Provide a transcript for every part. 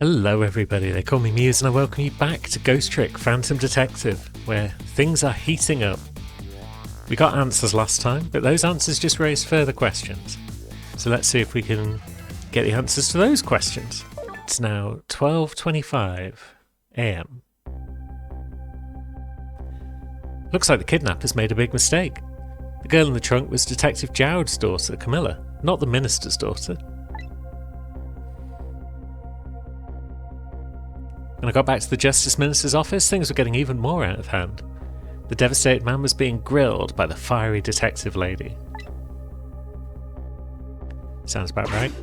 Hello everybody, they call me Muse and I welcome you back to Ghost Trick Phantom Detective, where things are heating up. We got answers last time, but those answers just raised further questions. So let's see if we can get the answers to those questions. It's now 12:25 AM. Looks like the kidnappers made a big mistake. The girl in the trunk was Detective Jowd's daughter, Camilla, not the minister's daughter. When I got back to the Justice Minister's office, things were getting even more out of hand. The devastated man was being grilled by the fiery detective lady. Sounds about right.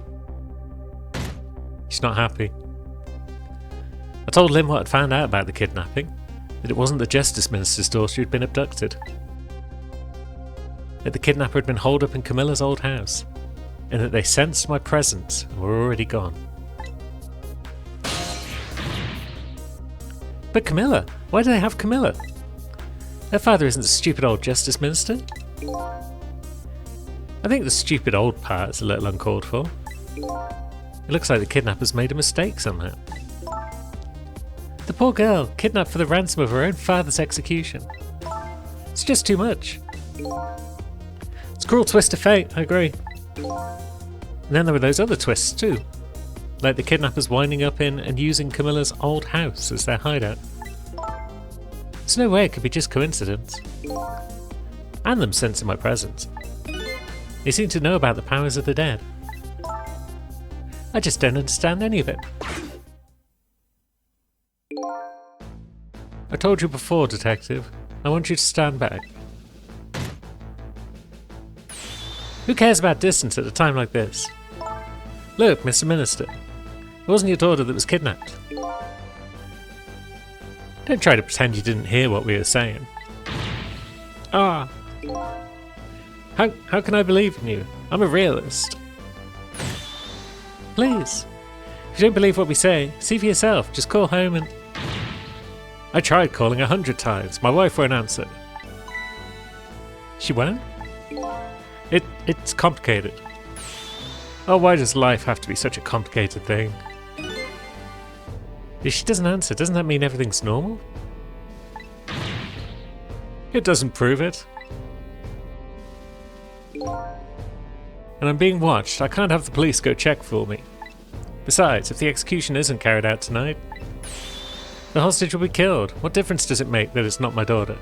She's not happy. I told Lynn what I'd found out about the kidnapping, that it wasn't the Justice Minister's daughter who'd been abducted. That the kidnapper had been holed up in Camilla's old house, and that they sensed my presence and were already gone. But Camilla? Why do they have Camilla? Her father isn't a stupid old Justice Minister. I think the stupid old part's a little uncalled for. It looks like the kidnappers made a mistake somehow. The poor girl, kidnapped for the ransom of her own father's execution. It's just too much. It's a cruel twist of fate, I agree. And then there were those other twists too. Like the kidnappers winding up in and using Camilla's old house as their hideout. There's no way it could be just coincidence. And them sensing my presence. They seem to know about the powers of the dead. I just don't understand any of it. I told you before, Detective. I want you to stand back. Who cares about distance at a time like this? Look, Mr. Minister. It wasn't your daughter that was kidnapped. Don't try to pretend you didn't hear what we were saying. Ah. How can I believe in you? I'm a realist. Please. If you don't believe what we say, see for yourself. Just call home and... I tried calling 100 times. My wife won't answer. She won't? It's complicated. Oh, why does life have to be such a complicated thing? If she doesn't answer, doesn't that mean everything's normal? It doesn't prove it. And I'm being watched. I can't have the police go check for me. Besides, if the execution isn't carried out tonight, the hostage will be killed. What difference does it make that it's not my daughter?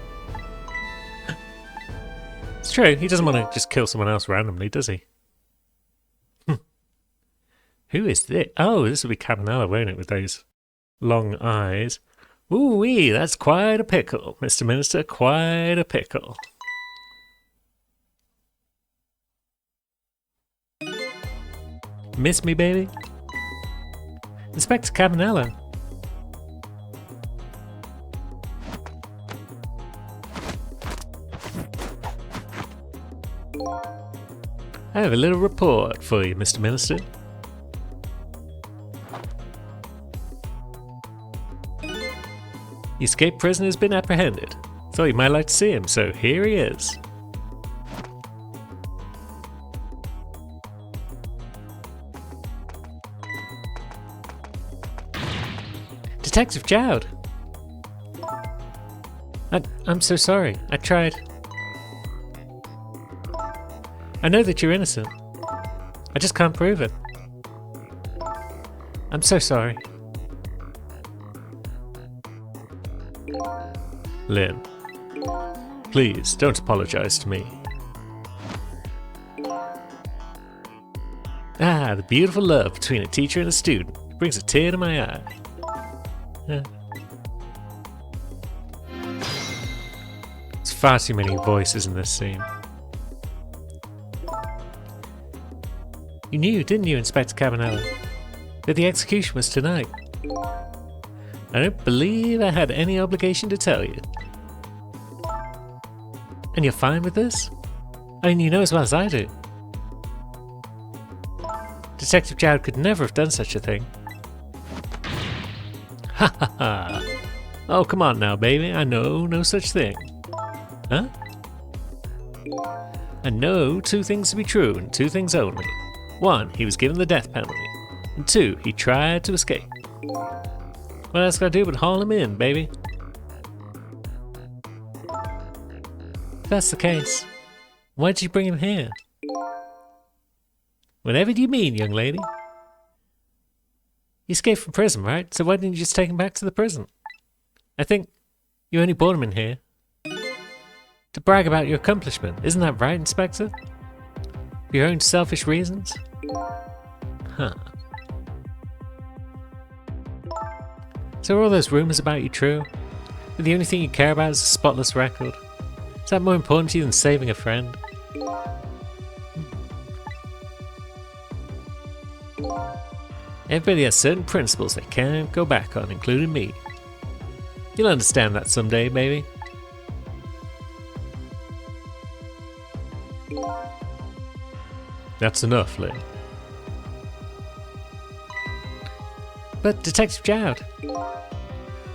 It's true, he doesn't want to just kill someone else randomly, does he? Who is this? Oh, this will be Cabanela, won't it, with those long eyes? Ooh-wee, that's quite a pickle, Mr. Minister, quite a pickle. Miss me, baby? Inspector Cabanela. I have a little report for you, Mr. Minister. The escaped prisoner has been apprehended. Thought you might like to see him, so here he is. Detective Jowd! I'm so sorry. I tried. I know that you're innocent. I just can't prove it. I'm so sorry. Lynn, please don't apologize to me. Ah, the beautiful love between a teacher and a student brings a tear to my eye. There's far too many voices in this scene. You knew, didn't you, Inspector Cabanela, that the execution was tonight? I don't believe I had any obligation to tell you. And you're fine with this? I mean, you know as well as I do. Detective Jowd could never have done such a thing. Ha ha ha! Oh, come on now, baby. I know no such thing. Huh? I know two things to be true and two things only. 1, he was given the death penalty. And 2, he tried to escape. What else can I do but haul him in, baby? If that's the case, why did you bring him here? Whatever do you mean, young lady? You escaped from prison, right? So why didn't you just take him back to the prison? I think you only brought him in here to brag about your accomplishment. Isn't that right, Inspector? For your own selfish reasons? Huh. So are all those rumours about you true? But the only thing you care about is a spotless record? Is that more important to you than saving a friend? Everybody has certain principles they can't go back on, including me. You'll understand that someday, baby. That's enough, Lynn. But Detective Jowd,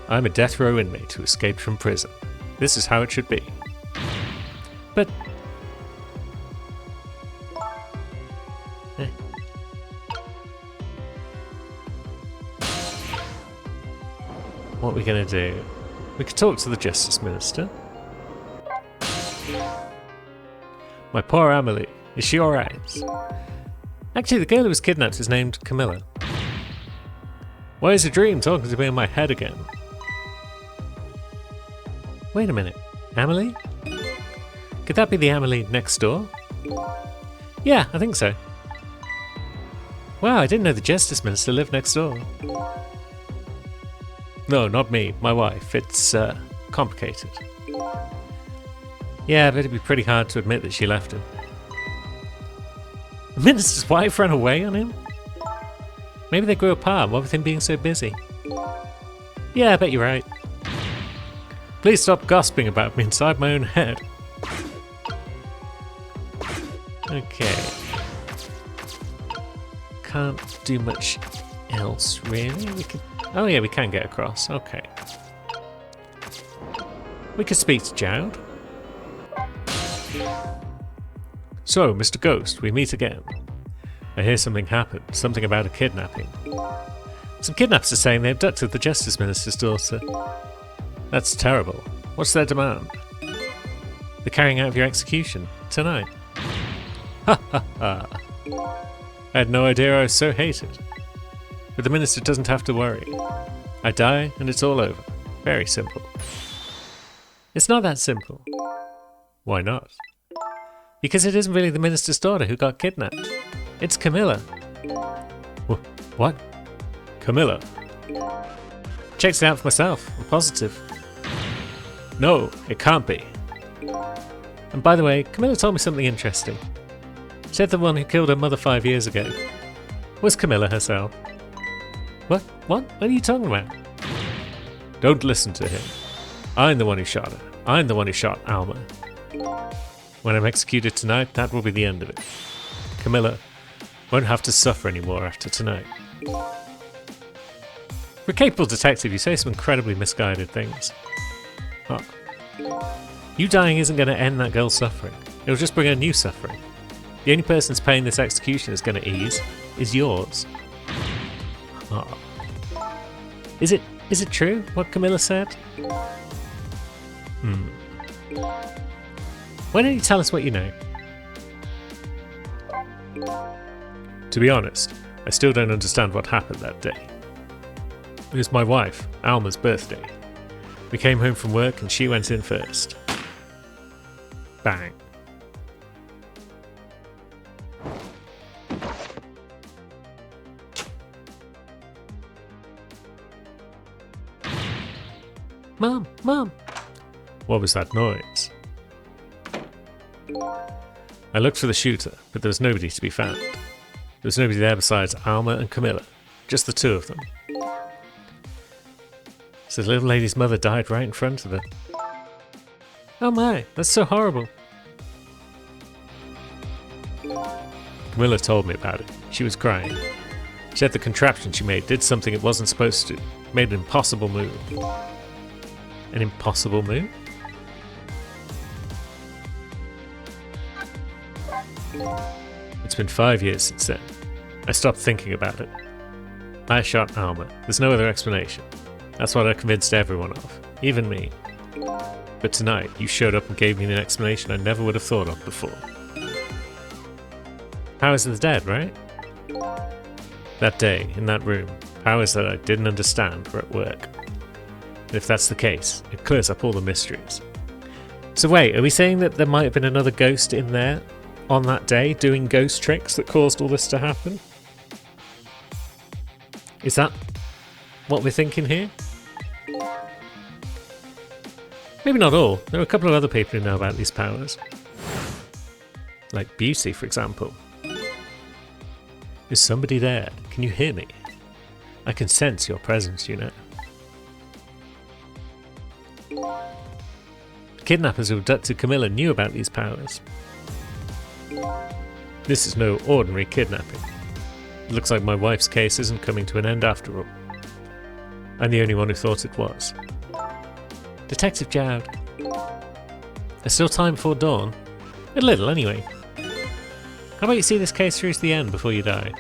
I'm a death row inmate who escaped from prison. This is how it should be. But... What are we gonna do? We could talk to the Justice Minister. My poor Amelie, is she alright? Actually, the girl who was kidnapped is named Camilla. Why is a dream talking to me in my head again? Wait a minute, Amelie? Could that be the Amelie next door? Yeah, I think so. Wow, I didn't know the Justice Minister lived next door. No, not me, my wife. It's, complicated. Yeah, but it'd be pretty hard to admit that she left him. The minister's wife ran away on him? Maybe they grew apart, what with him being so busy. Yeah, I bet you're right. Please stop gossiping about me inside my own head. Okay. Can't do much else, really. We could... Oh yeah, we can get across. Okay. We could speak to Jowd. So, Mr. Ghost, we meet again. I hear something happened. Something about a kidnapping. Some kidnappers are saying they abducted the Justice Minister's daughter. That's terrible. What's their demand? The carrying out of your execution tonight. Ha ha ha. I had no idea I was so hated. But the minister doesn't have to worry. I die and it's all over. Very simple. It's not that simple. Why not? Because it isn't really the minister's daughter who got kidnapped. It's Camilla. What? Camilla? Checked it out for myself. I'm positive. No, it can't be. And by the way, Camilla told me something interesting. She said the one who killed her mother 5 years ago was Camilla herself. What? What are you talking about? Don't listen to him. I'm the one who shot her. I'm the one who shot Alma. When I'm executed tonight, that will be the end of it. Camilla won't have to suffer anymore after tonight. For a capable detective, you say some incredibly misguided things. Oh. You dying isn't going to end that girl's suffering. It'll just bring her new suffering. The only person whose pain this execution is going to ease is yours. Oh. Is it true what Camilla said? Why don't you tell us what you know? To be honest, I still don't understand what happened that day. It was my wife, Alma's birthday. We came home from work and she went in first. Bang. Mom! Mom! What was that noise? I looked for the shooter, but there was nobody to be found. There was nobody there besides Alma and Camilla. Just the two of them. So the little lady's mother died right in front of her. Oh my, that's so horrible. Camilla told me about it. She was crying. She said the contraption she made did something it wasn't supposed to. Made an impossible move. An impossible move? It's been 5 years since then. I stopped thinking about it. I shot Alma. There's no other explanation. That's what I convinced everyone of, even me. But tonight, you showed up and gave me an explanation I never would have thought of before. Powers of the dead, right? That day, in that room, powers that I didn't understand were at work. And if that's the case, it clears up all the mysteries. So wait, are we saying that there might have been another ghost in there on that day doing ghost tricks that caused all this to happen? Is that what we're thinking here? Maybe not all. There are a couple of other people who know about these powers. Like Beauty, for example. Is somebody there? Can you hear me? I can sense your presence, you know. The kidnappers who abducted Camilla knew about these powers. This is no ordinary kidnapping. It looks like my wife's case isn't coming to an end after all. I'm the only one who thought it was. Detective Jowd. There's still time before dawn. A little, anyway. How about you see this case through to the end before you die?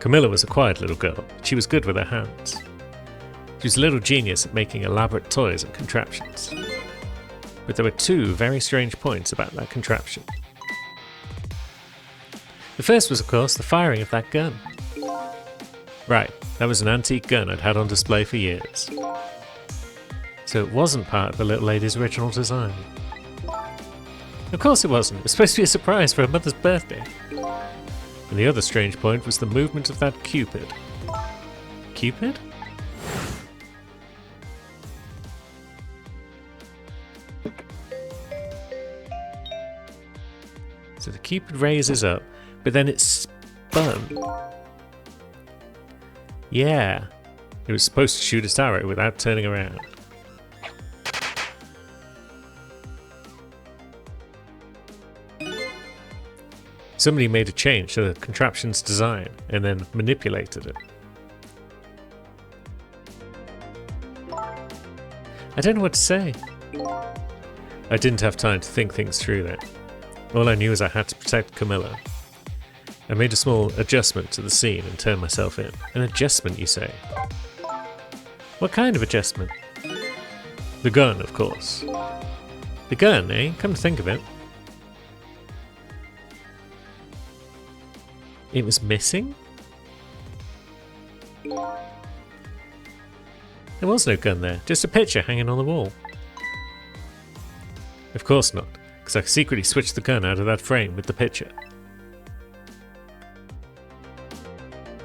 Camilla was a quiet little girl. She was good with her hands. She was a little genius at making elaborate toys and contraptions. But there were two very strange points about that contraption. The first was, of course, the firing of that gun. Right, that was an antique gun I'd had on display for years. So it wasn't part of the little lady's original design. Of course it wasn't. It was supposed to be a surprise for her mother's birthday. And the other strange point was the movement of that Cupid. Cupid? So the Cupid raises up, but then it's spun. Yeah. It was supposed to shoot its arrow without turning around. Somebody made a change to the contraption's design and then manipulated it. I don't know what to say. I didn't have time to think things through then. All I knew is I had to protect Camilla. I made a small adjustment to the scene and turned myself in. An adjustment, you say? What kind of adjustment? The gun, of course. The gun, eh? Come to think of it. It was missing? There was no gun there, just a picture hanging on the wall. Of course not, because I secretly switched the gun out of that frame with the picture.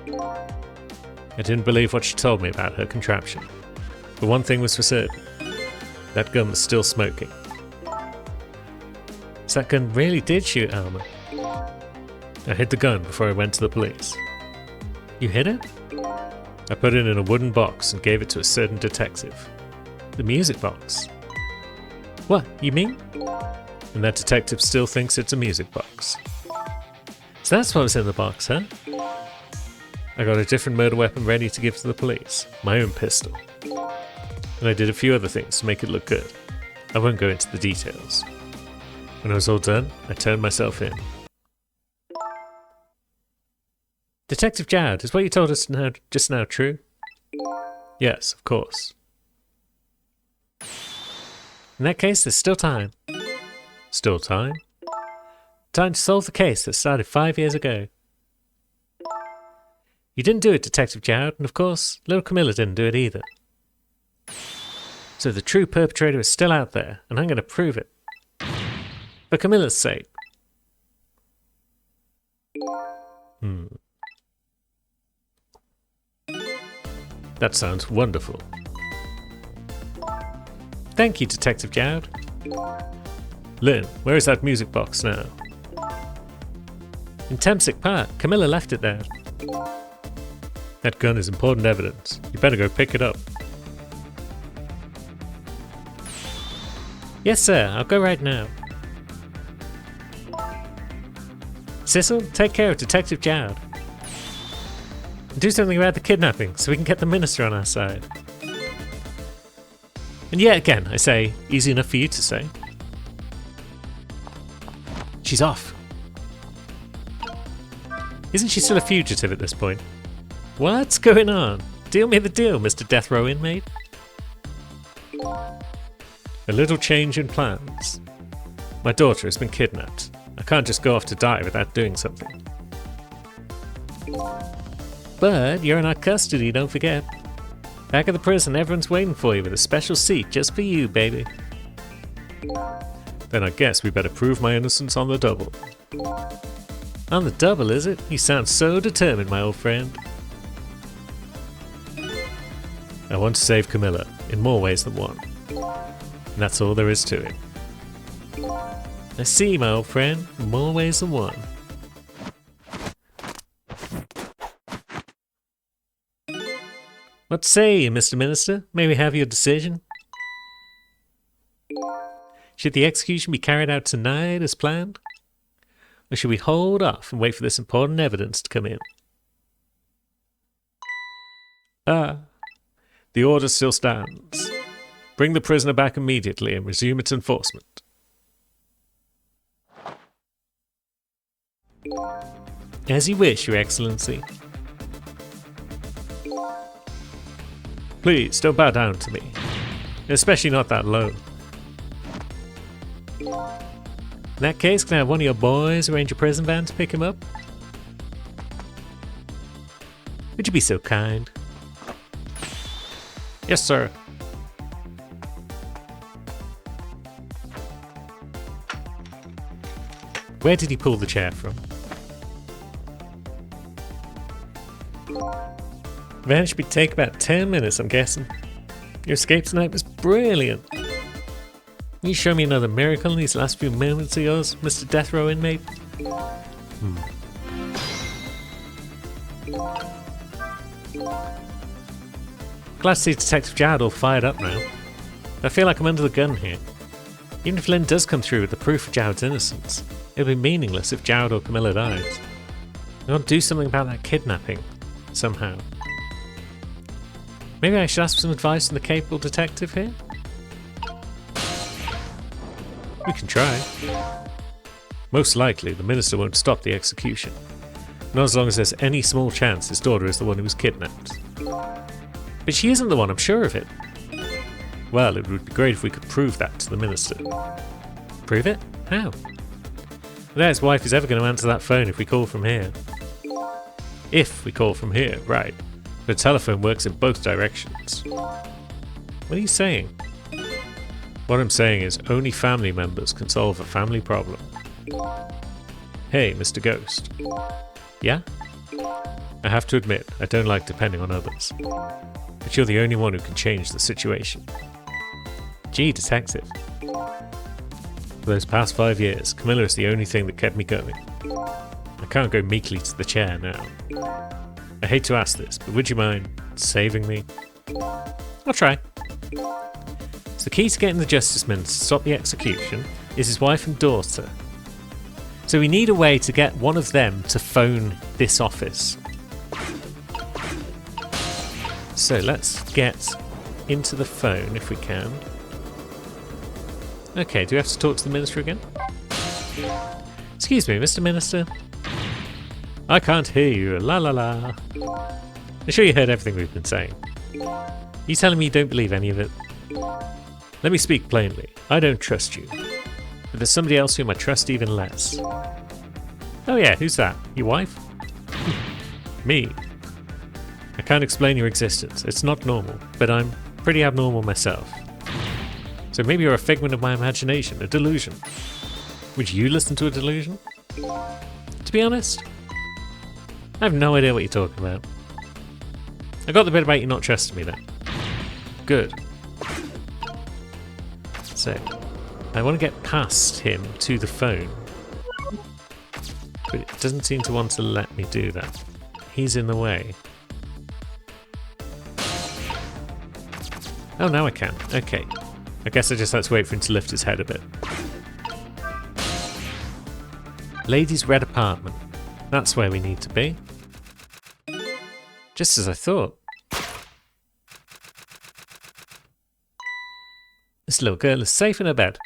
I didn't believe what she told me about her contraption. But one thing was for certain. That gun was still smoking. So that gun really did shoot Alma. I hid the gun before I went to the police. You hid it? I put it in a wooden box and gave it to a certain detective. The music box. What, you mean? And that detective still thinks it's a music box. So that's what was in the box, huh? I got a different murder weapon ready to give to the police. My own pistol. And I did a few other things to make it look good. I won't go into the details. When I was all done, I turned myself in. Detective Jowd, is what you told us just now true? Yes, of course. In that case, there's still time. Still time? Time to solve the case that started 5 years ago. You didn't do it, Detective Jowd, and of course, little Camilla didn't do it either. So the true perpetrator is still out there, and I'm going to prove it. For Camilla's sake. That sounds wonderful. Thank you, Detective Jowd. Lynn, where is that music box now? In Temsic Park. Camilla left it there. That gun is important evidence. You better go pick it up. Yes, sir. I'll go right now. Cecil, take care of Detective Jowd. And do something about the kidnapping so we can get the minister on our side. And yet again, I say, easy enough for you to say. She's off. Isn't she still a fugitive at this point? What's going on? Deal me the deal, Mr. Death Row inmate. A little change in plans. My daughter has been kidnapped. I can't just go off to die without doing something. But you're in our custody, don't forget. Back at the prison, everyone's waiting for you with a special seat just for you, baby. Then I guess we better prove my innocence on the double. On the double, is it? You sound so determined, my old friend. I want to save Camilla, in more ways than one. And that's all there is to it. I see, my old friend, in more ways than one. What say you, Mr. Minister? May we have your decision? Should the execution be carried out tonight as planned? Or should we hold off and wait for this important evidence to come in? The order still stands. Bring the prisoner back immediately and resume its enforcement. As you wish, Your Excellency. Please, don't bow down to me. Especially not that low. In that case, can I have one of your boys arrange a prison van to pick him up? Would you be so kind? Yes, sir. Where did he pull the chair from? Van should take about 10 minutes, I'm guessing. Your escape tonight was brilliant. Can you show me another miracle in these last few moments of yours, Mr. Death Row inmate? Glad to see Detective Jowd all fired up now. I feel like I'm under the gun here. Even if Lynn does come through with the proof of Jowd's innocence, it'll be meaningless if Jowd or Camilla dies. I want to do something about that kidnapping, somehow. Maybe I should ask for some advice from the capable detective here? We can try. Most likely, the minister won't stop the execution. Not as long as there's any small chance his daughter is the one who was kidnapped. But she isn't the one, I'm sure of it. Well, it would be great if we could prove that to the minister. Prove it? How? I doubt his wife is ever going to answer that phone if we call from here. If we call from here, right. The telephone works in both directions. What are you saying? What I'm saying is only family members can solve a family problem. Hey, Mr. Ghost. Yeah? I have to admit, I don't like depending on others. But you're the only one who can change the situation. Gee, detective. For those past 5 years, Camilla is the only thing that kept me going. I can't go meekly to the chair now. I hate to ask this, but would you mind saving me? I'll try. So the key to getting the Justice Minister to stop the execution is his wife and daughter. So we need a way to get one of them to phone this office. So let's get into the phone if we can. Okay, do we have to talk to the Minister again? Excuse me, Mr. Minister. I can't hear you, la la la. I'm sure you heard everything we've been saying. You telling me you don't believe any of it? Let me speak plainly. I don't trust you. But there's somebody else whom I trust even less. Oh yeah, who's that? Your wife? Me. I can't explain your existence. It's not normal, but I'm pretty abnormal myself. So maybe you're a figment of my imagination, a delusion. Would you listen to a delusion? To be honest, I have no idea what you're talking about. I got the bit about you not trusting me then. Good. So, I want to get past him to the phone. But it doesn't seem to want to let me do that. He's in the way. Oh, now I can. Okay. I guess I just have to wait for him to lift his head a bit. Ladies' red apartment. That's where we need to be. Just as I thought. This little girl is safe in her bed.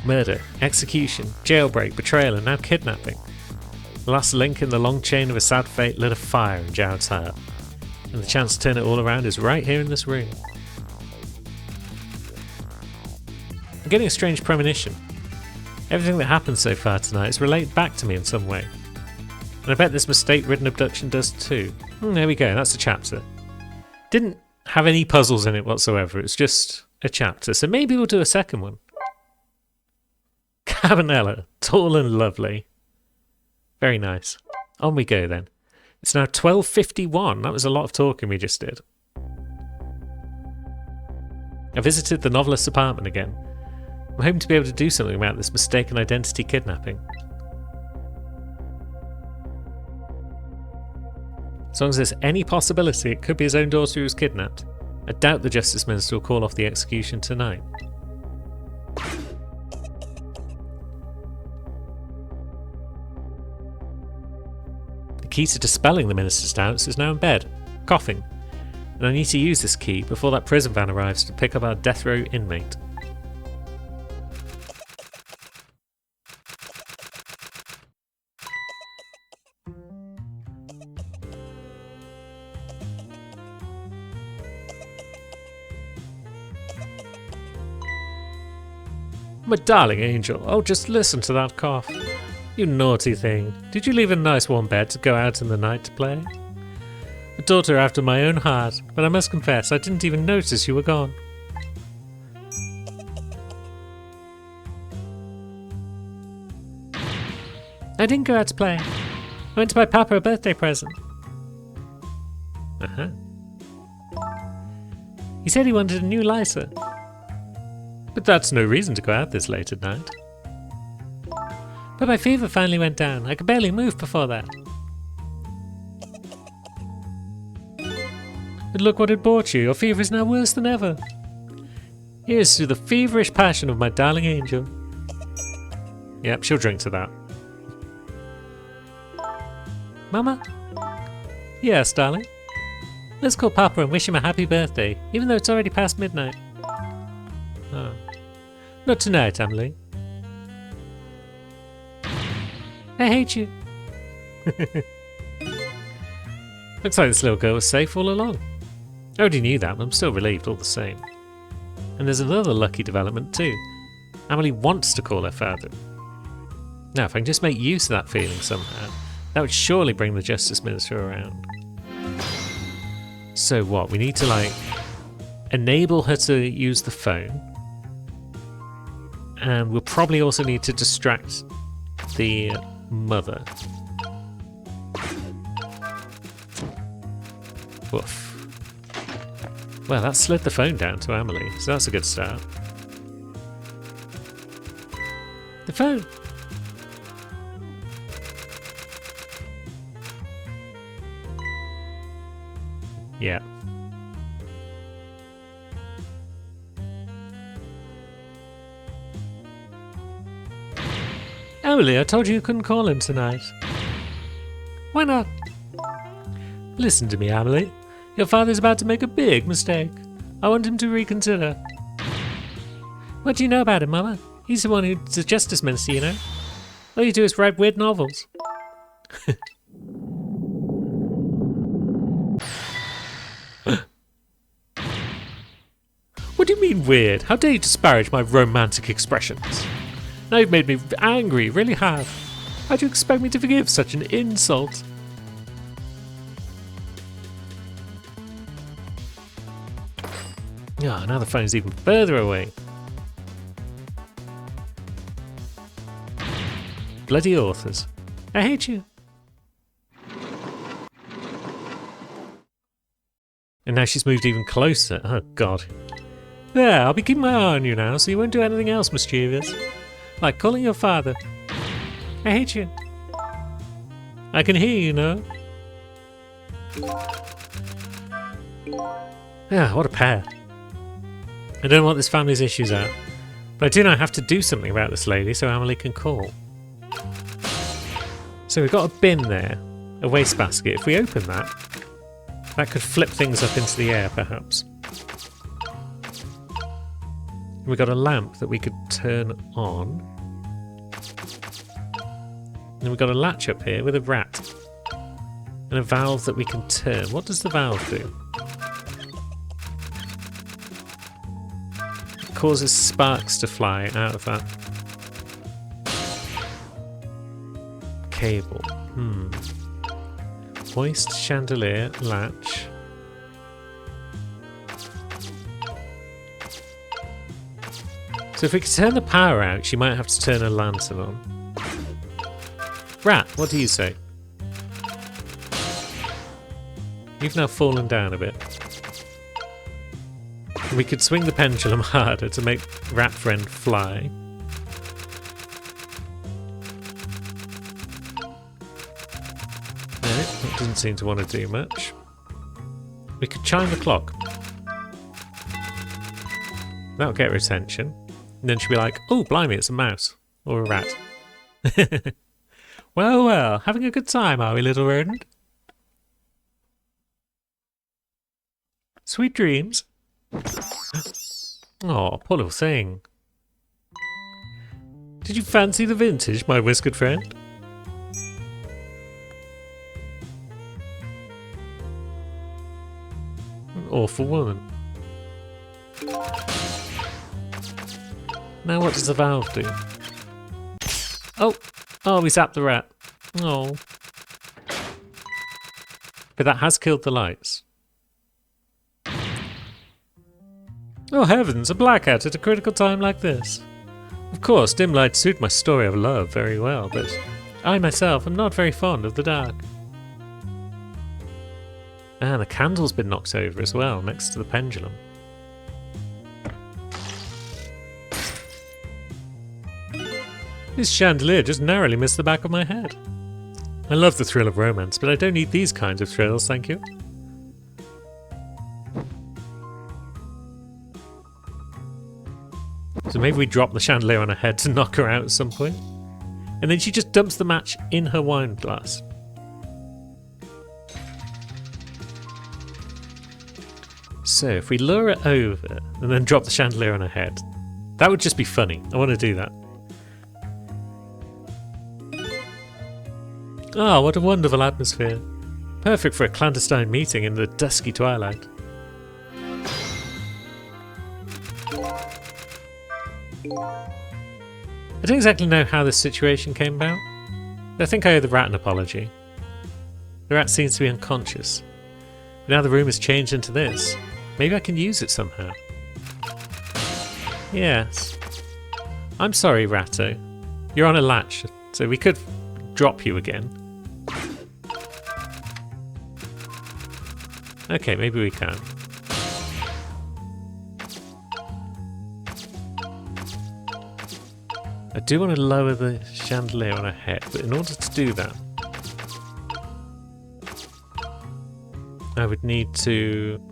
Murder, execution, jailbreak, betrayal, and now kidnapping. The last link in the long chain of a sad fate lit a fire in Jared's heart. And the chance to turn it all around is right here in this room. I'm getting a strange premonition. Everything that happened so far tonight is related back to me in some way. And I bet this mistake-ridden abduction does too. There we go, that's a chapter. Didn't have any puzzles in it whatsoever, it's just a chapter, so maybe we'll do a second one. Cabanela, tall and lovely. Very nice. On we go then. It's now 12:51, that was a lot of talking we just did. I visited the novelist's apartment again. I'm hoping to be able to do something about this mistaken identity kidnapping. As long as there's any possibility it could be his own daughter who was kidnapped, I doubt the Justice Minister will call off the execution tonight. The key to dispelling the Minister's doubts is now in bed, coughing, and I need to use this key before that prison van arrives to pick up our death row inmate. My darling angel, oh just listen to that cough. You naughty thing, did you leave a nice warm bed to go out in the night to play? A daughter after my own heart, but I must confess I didn't even notice you were gone. I didn't go out to play. I went to buy Papa a birthday present. He said he wanted a new lighter. But that's no reason to go out this late at night. But my fever finally went down. I could barely move before that. But look what it brought you. Your fever is now worse than ever. Here's to the feverish passion of my darling angel. Yep, she'll drink to that. Mama? Yes, darling? Let's call Papa and wish him a happy birthday, even though it's already past midnight. Oh. Not tonight, Emily. I hate you. Looks like this little girl was safe all along. I already knew that, but I'm still relieved all the same. And there's another lucky development too. Emily wants to call her father. Now, if I can just make use of that feeling somehow, that would surely bring the Justice Minister around. So what? We need to, like, enable her to use the phone. And we'll probably also need to distract the mother. Woof. Well, that slid the phone down to Emily, so that's a good start. The phone! Yeah. Emily, I told you couldn't call him tonight. Why not? Listen to me, Emily. Your father's about to make a big mistake. I want him to reconsider. What do you know about him, Mama? He's the one who's the Justice Minister, you know? All you do is write weird novels. What do you mean weird? How dare you disparage my romantic expressions? Now you've made me angry, really have. How do you expect me to forgive such an insult? Ah, now the phone's even further away. Bloody authors. I hate you. And now she's moved even closer. Oh god. There, I'll be keeping my eye on you now, so you won't do anything else mischievous. Like calling your father. I hate you. I can hear you, know. Ah, what a pair. I don't know what this family's issues are, but I do know I have to do something about this lady so Emily can call. So we've got a bin there, a wastebasket. If we open that, that could flip things up into the air, perhaps. We got a lamp that we could turn on. And we've got a latch up here with a rat. And a valve that we can turn. What does the valve do? It causes sparks to fly out of that cable. Hoist chandelier latch. So if we could turn the power out, she might have to turn a lantern on. Rat, what do you say? You've now fallen down a bit. We could swing the pendulum harder to make Rat Friend fly. No, that doesn't seem to want to do much. We could chime the clock. That'll get her attention. And then she'll be like, oh, blimey, it's a mouse. Or a rat. Well, well, having a good time, are we, little rodent? Sweet dreams. Oh, poor little thing. Did you fancy the vintage, my whiskered friend? An awful woman. Now what does the valve do? Oh, we zapped the rat. Oh. But that has killed the lights. Oh heavens, a black hat at a critical time like this. Of course, dim lights suit my story of love very well, but I myself am not very fond of the dark. And the candle's been knocked over as well, next to the pendulum. This chandelier just narrowly missed the back of my head. I love the thrill of romance, but I don't need these kinds of thrills, thank you. So maybe we drop the chandelier on her head to knock her out at some point. And then she just dumps the match in her wine glass. So if we lure it over and then drop the chandelier on her head, that would just be funny. I want to do that. Ah, what a wonderful atmosphere. Perfect for a clandestine meeting in the dusky twilight. I don't exactly know how this situation came about, but I think I owe the rat an apology. The rat seems to be unconscious. But now the room has changed into this. Maybe I can use it somehow. Yes. I'm sorry, Ratto. You're on a latch, so we could drop you again. Okay, maybe we can. I do want to lower the chandelier on her head, but in order to do that, I would need to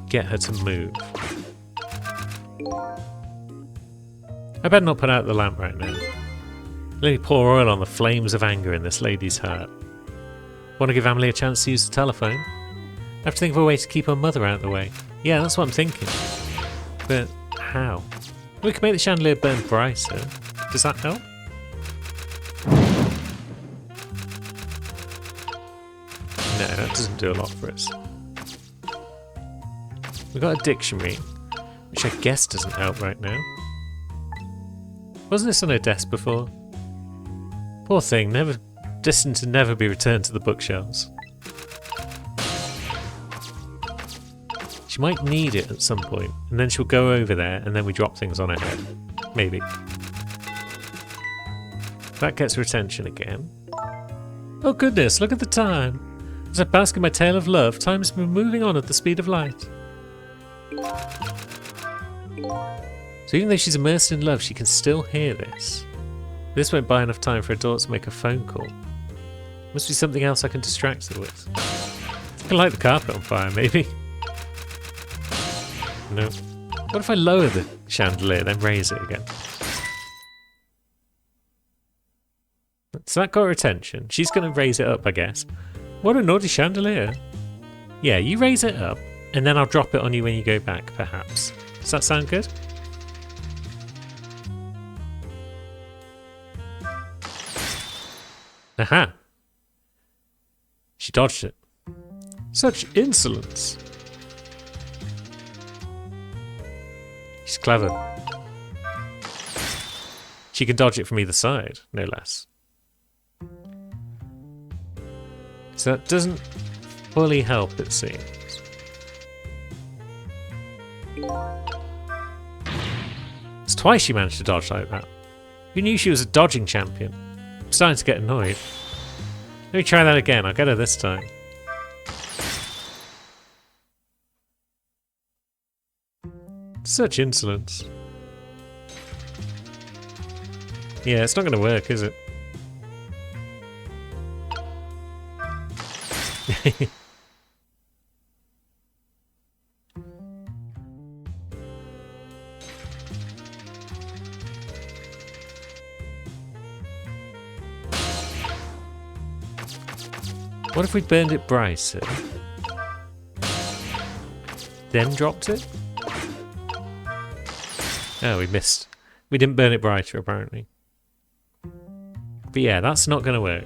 get her to move. I better not put out the lamp right now. Let me pour oil on the flames of anger in this lady's heart. Want to give Amelie a chance to use the telephone? I have to think of a way to keep her mother out of the way. Yeah, that's what I'm thinking. But how? We can make the chandelier burn brighter. Does that help? No, that doesn't do a lot for us. We've got a dictionary, which I guess doesn't help right now. Wasn't this on her desk before? Poor thing, destined to never be returned to the bookshelves. She might need it at some point, and then she'll go over there, and then we drop things on her head. Maybe. That gets her attention again. Oh goodness, look at the time! As I bask in my tale of love, time has been moving on at the speed of light. So even though she's immersed in love, she can still hear this. This won't buy enough time for her daughter to make a phone call. Must be something else I can distract her with. I can light the carpet on fire, maybe. No. What if I lower the chandelier, then raise it again? So that got her attention. She's going to raise it up, I guess. What a naughty chandelier. Yeah, you raise it up, and then I'll drop it on you when you go back, perhaps. Does that sound good? Aha! She dodged it. Such insolence! She's clever. She can dodge it from either side, no less. So that doesn't fully help, it seems. It's twice she managed to dodge like that. Who knew she was a dodging champion? I'm starting to get annoyed. Let me try that again. I'll get her this time. Such insolence. Yeah, it's not going to work, is it? What if we burned it brighter? Then dropped it? Oh, we missed. We didn't burn it brighter, apparently. But yeah, that's not going to work.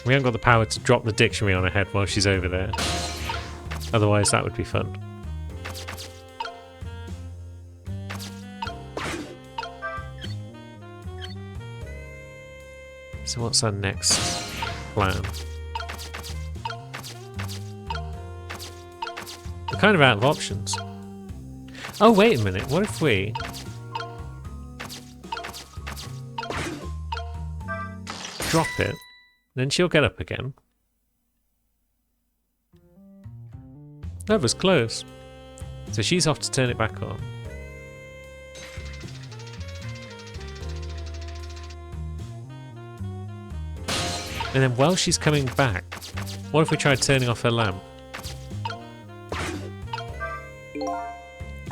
We haven't got the power to drop the dictionary on her head while she's over there. Otherwise, that would be fun. So what's our next plan? We're kind of out of options. Oh, wait a minute. What if we... drop it, then she'll get up again. That was close. So she's off to turn it back on. And then while she's coming back, what if we tried turning off her lamp?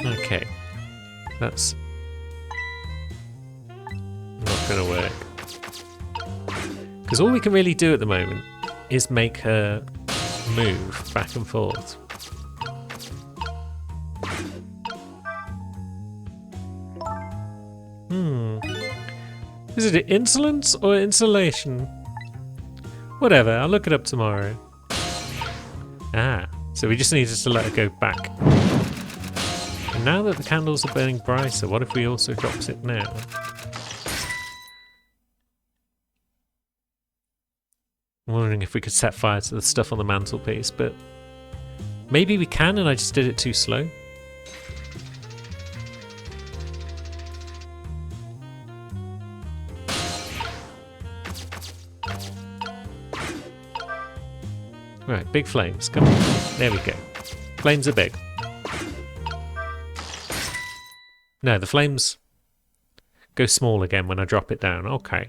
Okay. That's not going to work. Because all we can really do at the moment is make her move back and forth. Is it insolence or insulation? Whatever, I'll look it up tomorrow. Ah, so we just needed to let her go back. And now that the candles are burning brighter, what if we also dropped it now? I'm wondering if we could set fire to the stuff on the mantelpiece, but maybe we can and I just did it too slow. Right, big flames, come on. There we go. Flames are big. No, the flames go small again when I drop it down. Okay.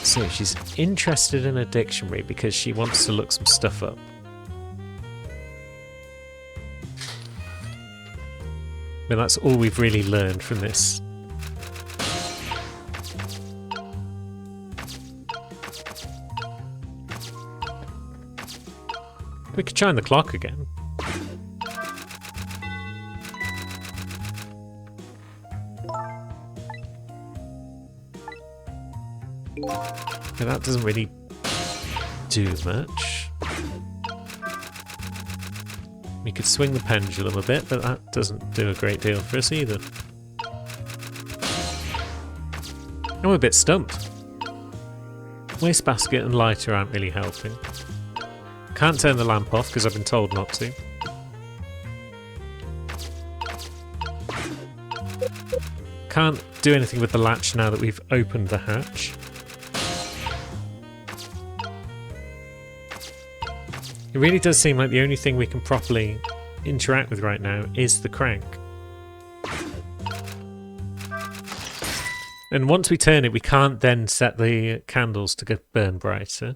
So she's interested in a dictionary because she wants to look some stuff up. But that's all we've really learned from this. We could chime the clock again. But that doesn't really do much. We could swing the pendulum a bit, but that doesn't do a great deal for us either. I'm a bit stumped. Wastebasket and lighter aren't really helping. Can't turn the lamp off because I've been told not to. Can't do anything with the latch now that we've opened the hatch. It really does seem like the only thing we can properly interact with right now is the crank. And once we turn it, we can't then set the candles to get burn brighter.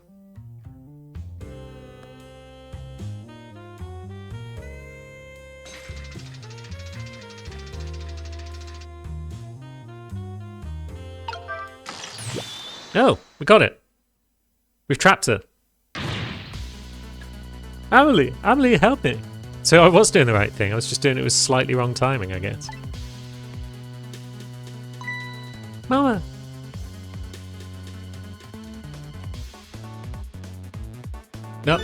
Oh, we got it. We've trapped her. Amelie, help me. So I was doing the right thing. I was just doing it with slightly wrong timing, I guess. Mama. Nope.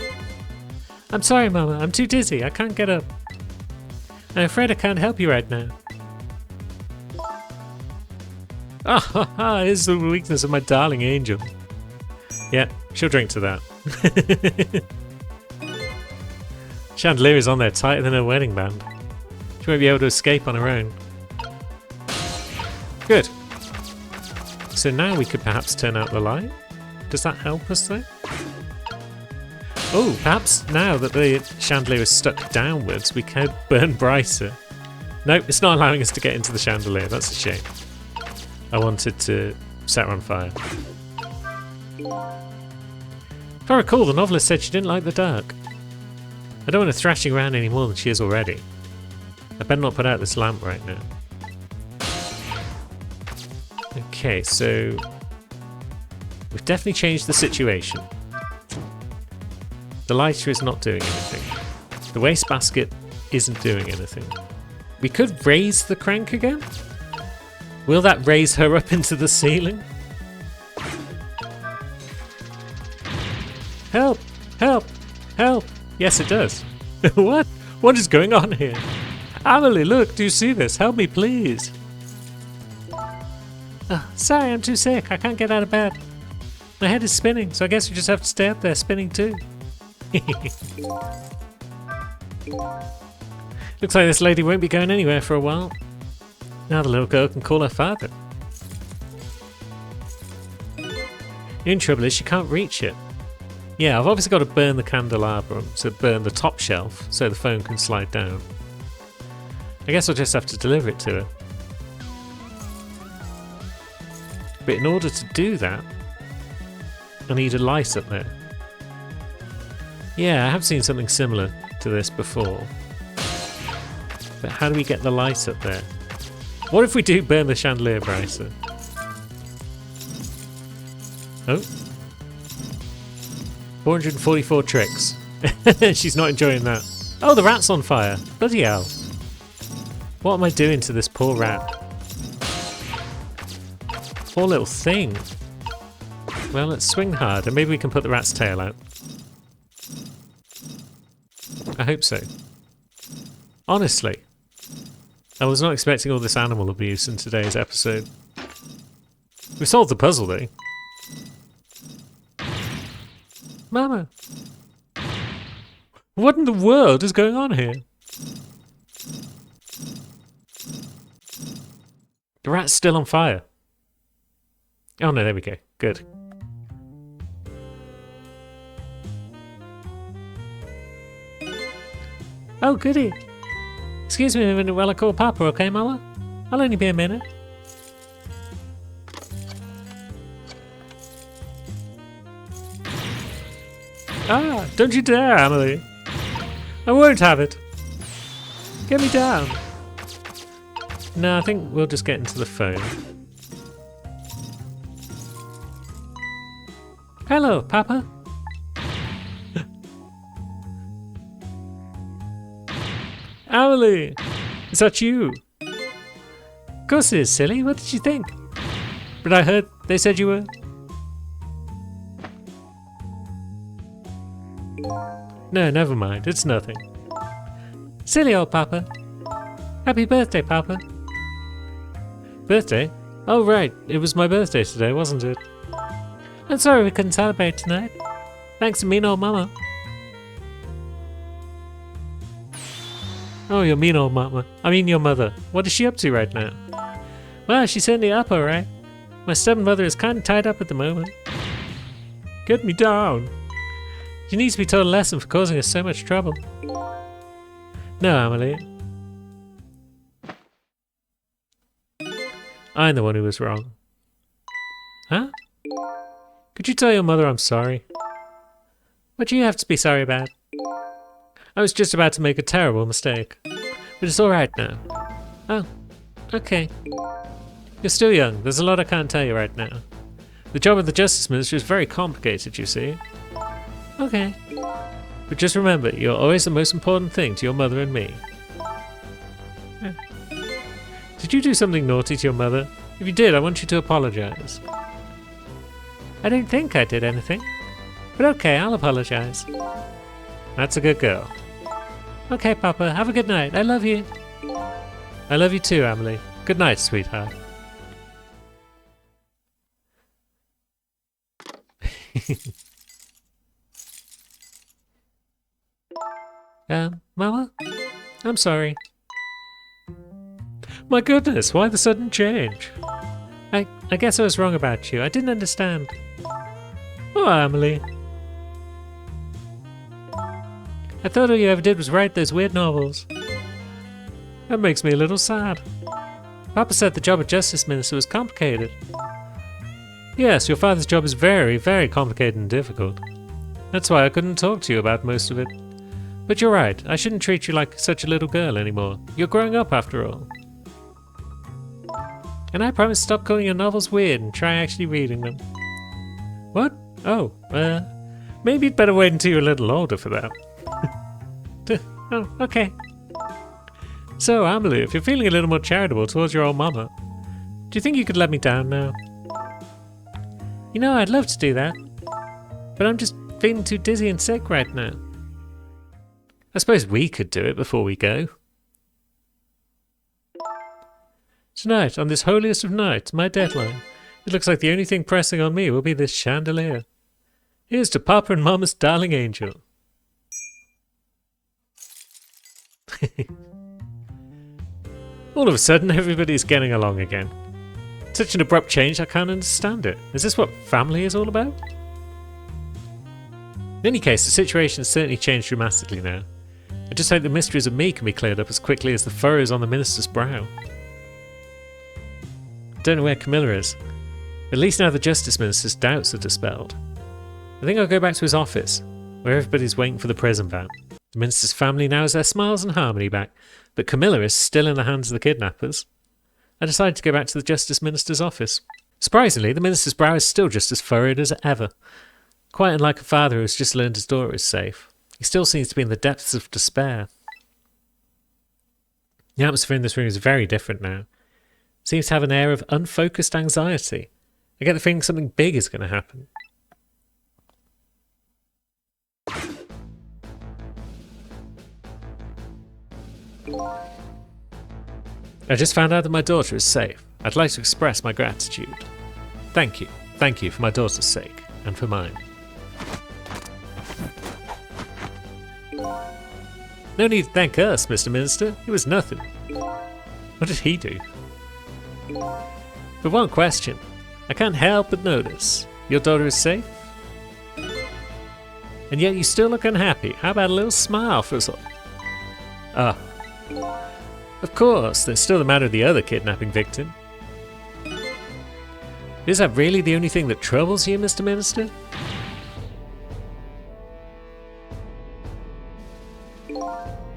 I'm sorry, Mama. I'm too dizzy. I can't get up. I'm afraid I can't help you right now. Ah, ha, ha, it's the weakness of my darling angel. Yeah, she'll drink to that. Chandelier is on there tighter than her wedding band. She won't be able to escape on her own. Good. So now we could perhaps turn out the light? Does that help us though? Oh, perhaps now that the chandelier is stuck downwards, we could burn brighter. Nope, it's not allowing us to get into the chandelier. That's a shame. I wanted to set her on fire. If I recall, the novelist said she didn't like the dark. I don't want her thrashing around any more than she is already. I better not put out this lamp right now. Okay, so we've definitely changed the situation. The lighter is not doing anything. The wastebasket isn't doing anything. We could raise the crank again? Will that raise her up into the ceiling? Help! Help! Help! Yes, it does. What? What is going on here? Amelie, look, do you see this? Help me, please. Oh, sorry, I'm too sick. I can't get out of bed. My head is spinning, so I guess we just have to stay up there spinning too. Looks like this lady won't be going anywhere for a while. Now the little girl can call her father. The only trouble is she can't reach it. Yeah, I've obviously got to burn the candelabrum to burn the top shelf so the phone can slide down. I guess I'll just have to deliver it to her. But in order to do that, I need a light up there. Yeah, I have seen something similar to this before. But how do we get the light up there? What if we do burn the chandelier brighter? Oh. 444 tricks. She's not enjoying that. Oh, the rat's on fire. Bloody hell. What am I doing to this poor rat? Poor little thing. Well, let's swing hard and maybe we can put the rat's tail out. I hope so. Honestly, I was not expecting all this animal abuse in today's episode. We solved the puzzle though. Mama! What in the world is going on here? The rat's still on fire. Oh no, there we go. Good. Oh, goody. Excuse me a minute while I call Papa, okay, Mama? I'll only be a minute. Ah, don't you dare, Amelie. I won't have it. Get me down. No, I think we'll just get into the phone. Hello, Papa. Amelie, is that you? Of course it is, silly. What did you think? But I heard they said you were... No, never mind. It's nothing. Silly old Papa. Happy birthday, Papa. Birthday? Oh, right. It was my birthday today, wasn't it? I'm sorry we couldn't celebrate tonight. Thanks to mean old Mama. Oh, your mean old Mama. I mean your mother. What is she up to right now? Well, she's certainly up, alright. My stubborn mother is kind of tied up at the moment. Get me down. She needs to be taught a lesson for causing us so much trouble. No, Amelie. I'm the one who was wrong. Huh? Could you tell your mother I'm sorry? What do you have to be sorry about? I was just about to make a terrible mistake. But it's alright now. Oh, okay. You're still young. There's a lot I can't tell you right now. The job of the Justice Minister is very complicated, you see. Okay. But just remember, you're always the most important thing to your mother and me. Yeah. Did you do something naughty to your mother? If you did, I want you to apologize. I don't think I did anything. But okay, I'll apologize. That's a good girl. Okay, Papa, have a good night. I love you. I love you too, Emily. Good night, sweetheart. Mama? I'm sorry. My goodness, why the sudden change? I guess I was wrong about you. I didn't understand. Oh, Emily. I thought all you ever did was write those weird novels. That makes me a little sad. Papa said the job of Justice Minister was complicated. Yes, your father's job is very, very complicated and difficult. That's why I couldn't talk to you about most of it. But you're right, I shouldn't treat you like such a little girl anymore. You're growing up after all. And I promise to stop calling your novels weird and try actually reading them. What? Oh, maybe you'd better wait until you're a little older for that. Oh, okay. So, Emily, if you're feeling a little more charitable towards your old mama, do you think you could let me down now? You know, I'd love to do that, but I'm just feeling too dizzy and sick right now. I suppose we could do it before we go. Tonight, on this holiest of nights, my deadline, it looks like the only thing pressing on me will be this chandelier. Here's to Papa and Mama's darling angel. All of a sudden, everybody's getting along again. Such an abrupt change, I can't understand it. Is this what family is all about? In any case, the situation has certainly changed dramatically now. I just hope the mysteries of me can be cleared up as quickly as the furrows on the minister's brow. I don't know where Camilla is. At least now the Justice Minister's doubts are dispelled. I think I'll go back to his office, where everybody's waiting for the prison van. The minister's family now has their smiles and harmony back, but Camilla is still in the hands of the kidnappers. I decided to go back to the Justice Minister's office. Surprisingly, the minister's brow is still just as furrowed as ever. Quite unlike a father who has just learned his daughter is safe. He still seems to be in the depths of despair. The atmosphere in this room is very different now. It seems to have an air of unfocused anxiety. I get the feeling something big is going to happen. I just found out that my daughter is safe. I'd like to express my gratitude. Thank you. Thank you for my daughter's sake, and for mine. No need to thank us, Mr. Minister. It was nothing. What did he do? But one question. I can't help but notice. Your daughter is safe? And yet you still look unhappy. How about a little smile for us all? Ah. Of course, there's still the matter of the other kidnapping victim. Is that really the only thing that troubles you, Mr. Minister?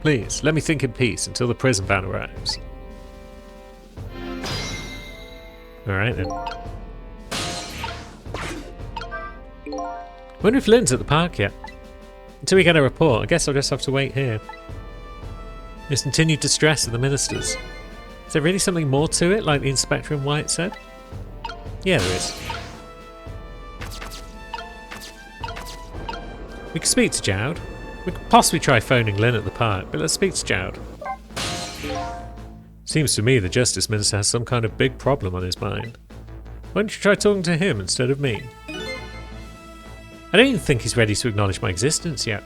Please, let me think in peace until the prison van arrives. Alright then. Wonder if Lynn's at the park yet. Until we get a report, I guess I'll just have to wait here. There's continued distress of the ministers. Is there really something more to it, like the Inspector in White said? Yeah, there is. We could speak to Jowd. We could possibly try phoning Lynn at the park, but let's speak to Jowd. Seems to me the Justice Minister has some kind of big problem on his mind. Why don't you try talking to him instead of me? I don't even think he's ready to acknowledge my existence yet.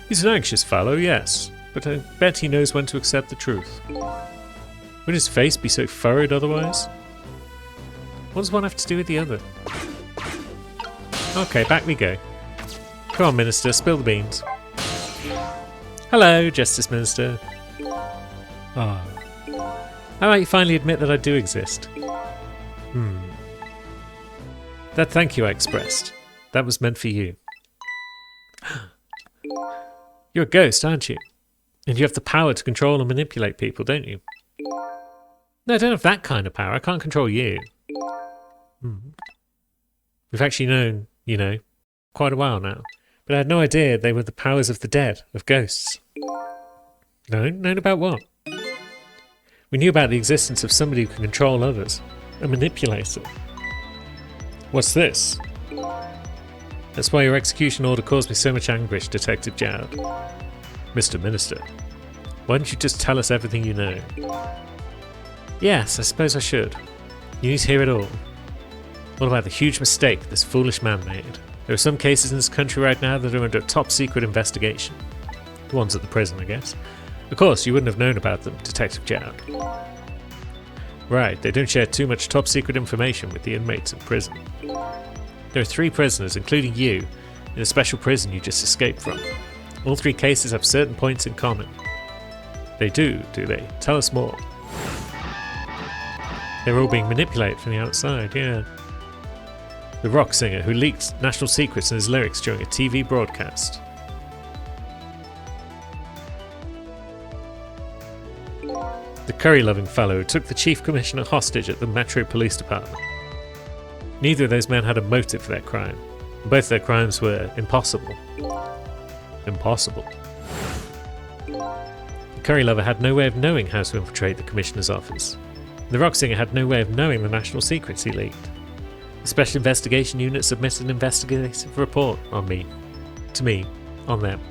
He's an anxious fellow, yes, but I bet he knows when to accept the truth. Would his face be so furrowed otherwise? What does one have to do with the other? Okay, back we go. Come on, Minister, spill the beans. Hello, Justice Minister. Ah. How about you finally admit that I do exist? That thank you I expressed, that was meant for you. You're a ghost, aren't you? And you have the power to control and manipulate people, don't you? No, I don't have that kind of power. I can't control you. We've actually known, quite a while now. But I had no idea they were the powers of the dead, of ghosts. Known about what? We knew about the existence of somebody who can control others, a manipulator. What's this? That's why your execution order caused me so much anguish, Detective Jowd. Mr. Minister, why don't you just tell us everything you know? Yes, I suppose I should. You need to hear it all. What about the huge mistake this foolish man made? There are some cases in this country right now that are under top secret investigation. The ones at the prison, I guess. Of course, you wouldn't have known about them, Detective Jowd. Right, they don't share too much top secret information with the inmates in prison. There are 3 prisoners, including you, in a special prison you just escaped from. All 3 cases have certain points in common. They do they? Tell us more. They're all being manipulated from the outside, yeah. The rock singer who leaked national secrets in his lyrics during a TV broadcast. The curry-loving fellow who took the chief commissioner hostage at the Metro Police Department. Neither of those men had a motive for their crime. Both their crimes were impossible. Impossible. The curry lover had no way of knowing how to infiltrate the commissioner's office. The rock singer had no way of knowing the national secrets he leaked. The Special Investigation Unit submitted an investigative report on me. To me. On them.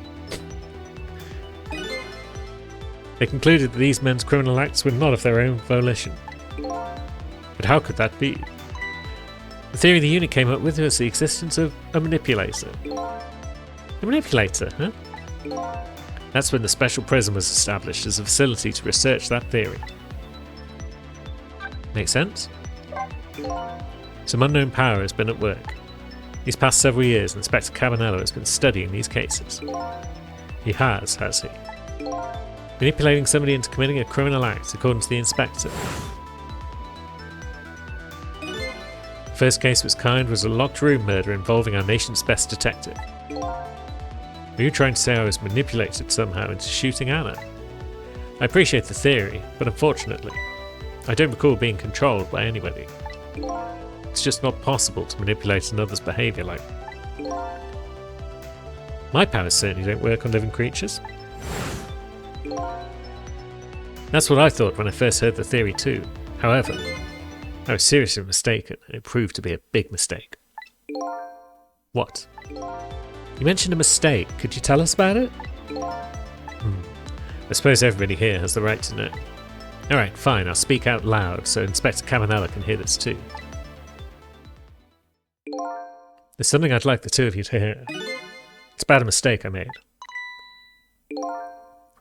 They concluded that these men's criminal acts were not of their own volition. But how could that be? The theory the unit came up with was the existence of a manipulator. A manipulator, huh? That's when the special prison was established as a facility to research that theory. Make sense? Some unknown power has been at work. These past several years, Inspector Cabanello has been studying these cases. He has he? Manipulating somebody into committing a criminal act, according to the inspector. The first case of its kind was a locked room murder involving our nation's best detective. Were you trying to say I was manipulated somehow into shooting Anna? I appreciate the theory, but unfortunately, I don't recall being controlled by anybody. It's just not possible to manipulate another's behaviour like that. My powers certainly don't work on living creatures. That's what I thought when I first heard the theory too. However, I was seriously mistaken, and it proved to be a big mistake. What? You mentioned a mistake. Could you tell us about it? I suppose everybody here has the right to know. Alright, fine, I'll speak out loud so Inspector Cabanella can hear this too. There's something I'd like the two of you to hear. It's about a mistake I made.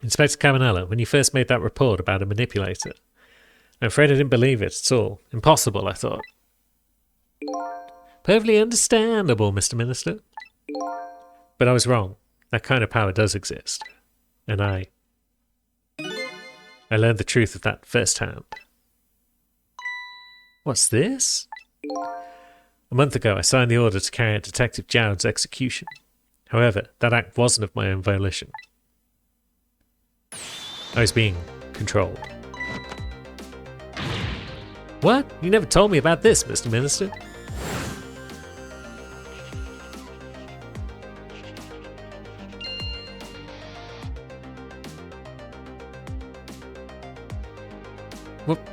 Inspector Cabanella, when you first made that report about a manipulator, I'm afraid I didn't believe it at all. Impossible, I thought. Perfectly understandable, Mr. Minister. But I was wrong. That kind of power does exist. And I learned the truth of that firsthand. What's this? A month ago, I signed the order to carry out Detective Jowd's execution. However, that act wasn't of my own volition. I was being controlled. What? You never told me about this, Mr. Minister.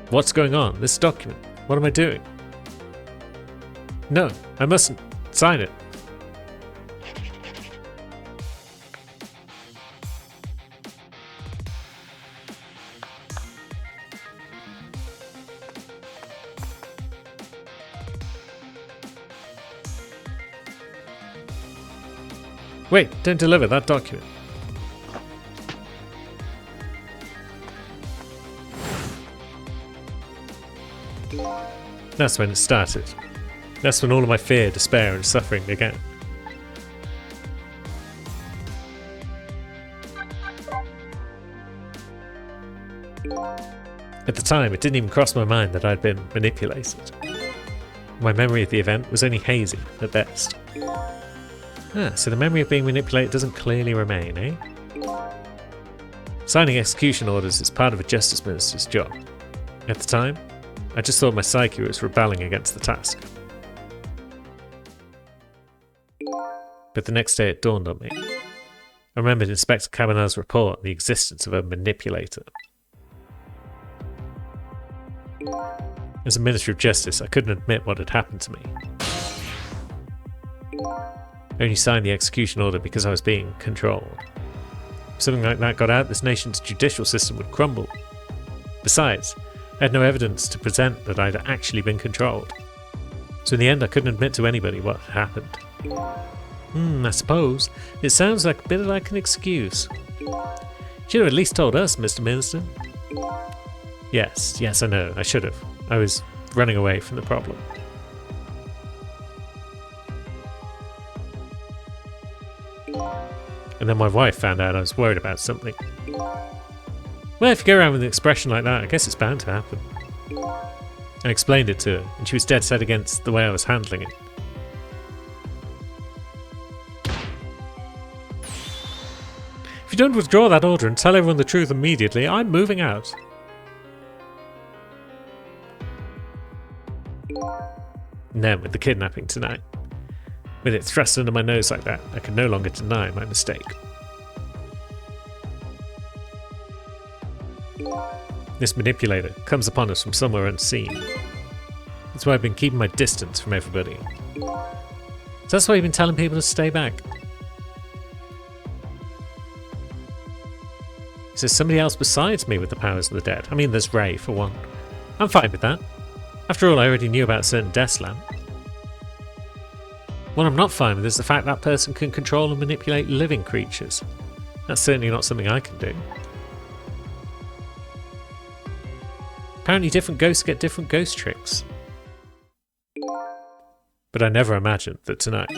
What's going on? This document. What am I doing? No, I mustn't. Sign it. Wait, don't deliver that document. That's when it started. That's when all of my fear, despair and suffering began. At the time, it didn't even cross my mind that I'd been manipulated. My memory of the event was only hazy at best. So the memory of being manipulated doesn't clearly remain, eh? Signing execution orders is part of a justice minister's job. At the time, I just thought my psyche was rebelling against the task. But the next day it dawned on me. I remembered Inspector Cabinel's report on the existence of a manipulator. As a Minister of Justice, I couldn't admit what had happened to me. I only signed the execution order because I was being controlled. If something like that got out, this nation's judicial system would crumble. Besides, I had no evidence to present that I'd actually been controlled. So in the end, I couldn't admit to anybody what had happened. I suppose. It sounds like a bit like an excuse. You should have at least told us, Mr. Minister. Yes, I know. I should have. I was running away from the problem. And then my wife found out I was worried about something. Well, if you go around with an expression like that, I guess it's bound to happen. I explained it to her, and she was dead set against the way I was handling it. If you don't withdraw that order and tell everyone the truth immediately, I'm moving out. And then with the kidnapping tonight. With it thrust under my nose like that, I could no longer deny my mistake. This manipulator comes upon us from somewhere unseen. That's why I've been keeping my distance from everybody. So that's why you've been telling people to stay back. Is there somebody else besides me with the powers of the dead? I mean, there's Ray, for one. I'm fine with that. After all, I already knew about certain death lamp. What I'm not fine with is the fact that person can control and manipulate living creatures. That's certainly not something I can do. Apparently different ghosts get different ghost tricks. But I never imagined that tonight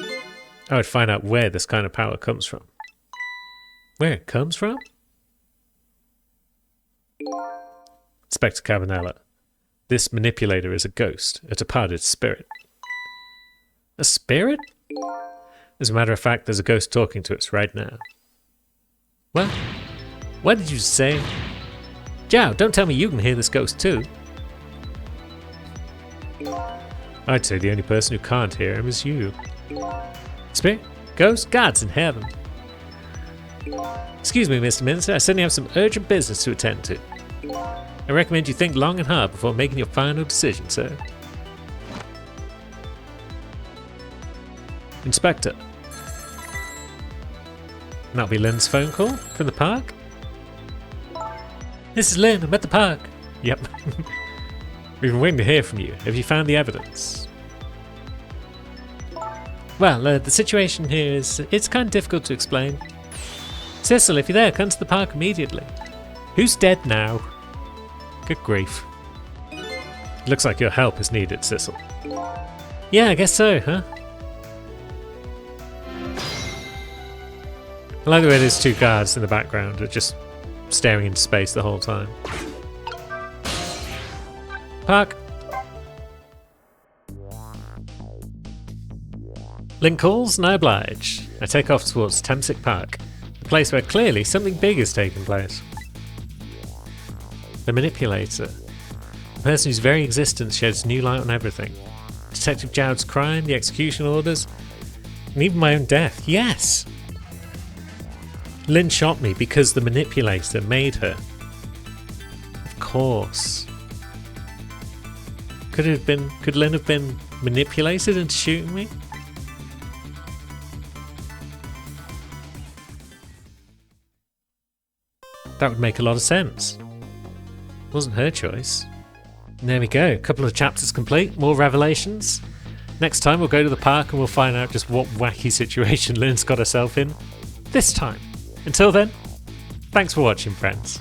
I would find out where this kind of power comes from. Where it comes from? Inspector Cabinella, this manipulator is a ghost, a departed spirit. A spirit? As a matter of fact, there's a ghost talking to us right now. What? What did you say? Jow, don't tell me you can hear this ghost too. I'd say the only person who can't hear him is you. Spirit? Ghost? God's in heaven. Excuse me, Mr. Minister, I suddenly have some urgent business to attend to. I recommend you think long and hard before making your final decision, sir. Inspector. And that'll be Lynn's phone call from the park? This is Lynn, I'm at the park. Yep. We've been waiting to hear from you. Have you found the evidence? Well, the situation here is, it's kind of difficult to explain. Cecil, if you're there, come to the park immediately. Who's dead now? Good grief. Looks like your help is needed, Cecil. Yeah, I guess so, huh? I like the way there's two guards in the background who are just staring into space the whole time. Park. Link calls, and I oblige. I take off towards Tamsic Park, a place where clearly something big is taking place. The manipulator. The person whose very existence sheds new light on everything. Detective Jowd's crime, the execution orders, and even my own death. Yes! Lynn shot me because the manipulator made her. Of course. Could Lynn have been manipulated into shooting me? That would make a lot of sense. It wasn't her choice. And there we go, a couple of chapters complete, more revelations. Next time we'll go to the park and we'll find out just what wacky situation Lynn's got herself in this time. Until then, thanks for watching, friends.